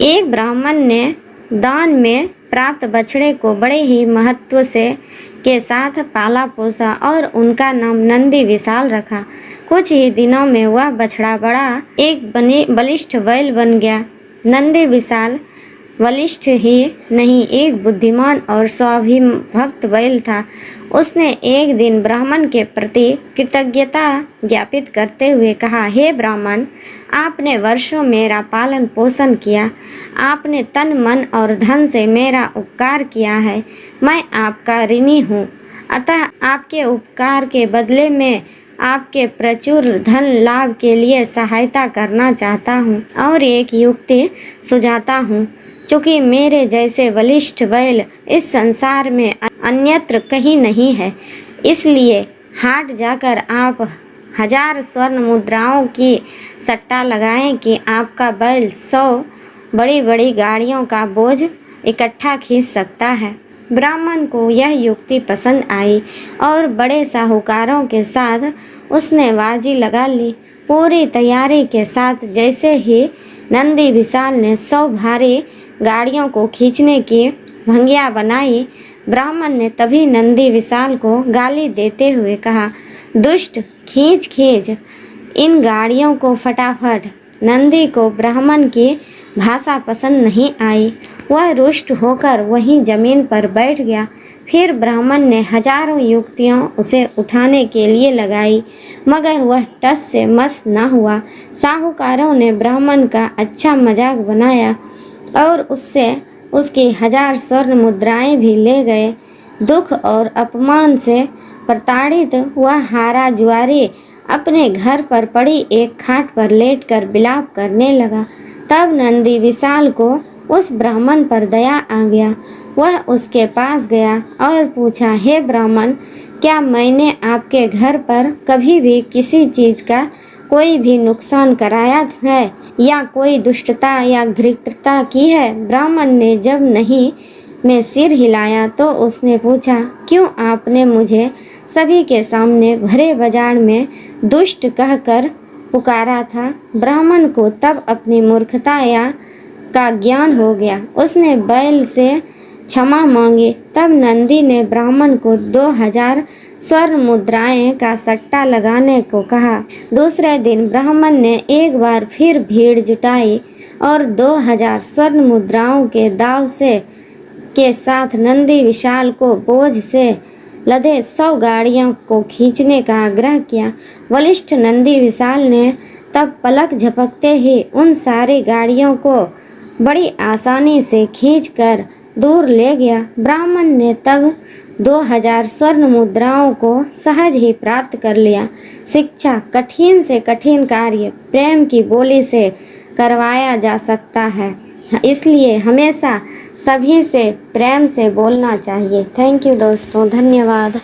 एक ब्राह्मण ने दान में प्राप्त बछड़े को बड़े ही महत्व से के साथ पाला पोसा और उनका नाम नंदी विशाल रखा। कुछ ही दिनों में वह बछड़ा बड़ा एक बलिष्ठ बैल बन गया। नंदी विशाल बलिष्ठ ही नहीं, एक बुद्धिमान और स्वाभिभक्त बैल था। उसने एक दिन ब्राह्मण के प्रति कृतज्ञता ज्ञापित करते हुए कहा, हे ब्राह्मण, आपने वर्षों मेरा पालन पोषण किया। आपने तन मन और धन से मेरा उपकार किया है। मैं आपका ऋणी हूँ। अतः आपके उपकार के बदले में आपके प्रचुर धन लाभ के लिए सहायता करना चाहता हूँ और एक युक्ति सुझाता हूँ। चूँकि मेरे जैसे बलिष्ठ बैल इस संसार में अन्यत्र कहीं नहीं है, इसलिए हाट जाकर आप 1000 स्वर्ण मुद्राओं की सट्टा लगाएं कि आपका बैल 100 बड़ी बड़ी गाड़ियों का बोझ इकट्ठा खींच सकता है। ब्राह्मण को यह युक्ति पसंद आई और बड़े साहूकारों के साथ उसने बाजी लगा ली। पूरी तैयारी के साथ जैसे ही नंदी विशाल ने 100 भारी गाड़ियों को खींचने की भंगिया बनाई, ब्राह्मण ने तभी नंदी विशाल को गाली देते हुए कहा, दुष्ट, खींच खींच इन गाड़ियों को फटाफट। नंदी को ब्राह्मण की भाषा पसंद नहीं आई। वह रुष्ट होकर वहीं जमीन पर बैठ गया। फिर ब्राह्मण ने हजारों युक्तियाँ उसे उठाने के लिए लगाई, मगर वह टस से मस न हुआ। साहूकारों ने ब्राह्मण का अच्छा मजाक बनाया और उससे उसकी 1000 स्वर्ण मुद्राएं भी ले गए। दुख और अपमान से प्रताड़ित वह हारा जुआरी अपने घर पर पड़ी एक खाट पर लेटकर विलाप करने लगा। तब नंदी विशाल को उस ब्राह्मण पर दया आ गया। वह उसके पास गया और पूछा, हे ब्राह्मण, क्या मैंने आपके घर पर कभी भी किसी चीज़ का कोई भी नुकसान कराया है या कोई दुष्टता या घृणता की है? ब्राह्मण ने जब नहीं में सिर हिलाया तो उसने पूछा, क्यों आपने मुझे सभी के सामने भरे बाजार में दुष्ट कहकर पुकारा था? ब्राह्मण को तब अपनी मूर्खता का ज्ञान हो गया। उसने बैल से क्षमा मांगी। तब नंदी ने ब्राह्मण को 2000 स्वर्ण मुद्राएं का सट्टा लगाने को कहा। दूसरे दिन ब्राह्मण ने एक बार फिर भीड़ जुटाई और 2000 स्वर्ण मुद्राओं के दाव से के साथ नंदी विशाल को बोझ से लदे 100 गाड़ियों को खींचने का आग्रह किया। बलिष्ठ नंदी विशाल ने तब पलक झपकते ही उन सारी गाड़ियों को बड़ी आसानी से खींचकर दूर ले गया। ब्राह्मण ने तब 2000 स्वर्ण मुद्राओं को सहज ही प्राप्त कर लिया। शिक्षा, कठिन से कठिन कार्य प्रेम की बोली से करवाया जा सकता है, इसलिए हमेशा सभी से प्रेम से बोलना चाहिए। थैंक यू दोस्तों, धन्यवाद।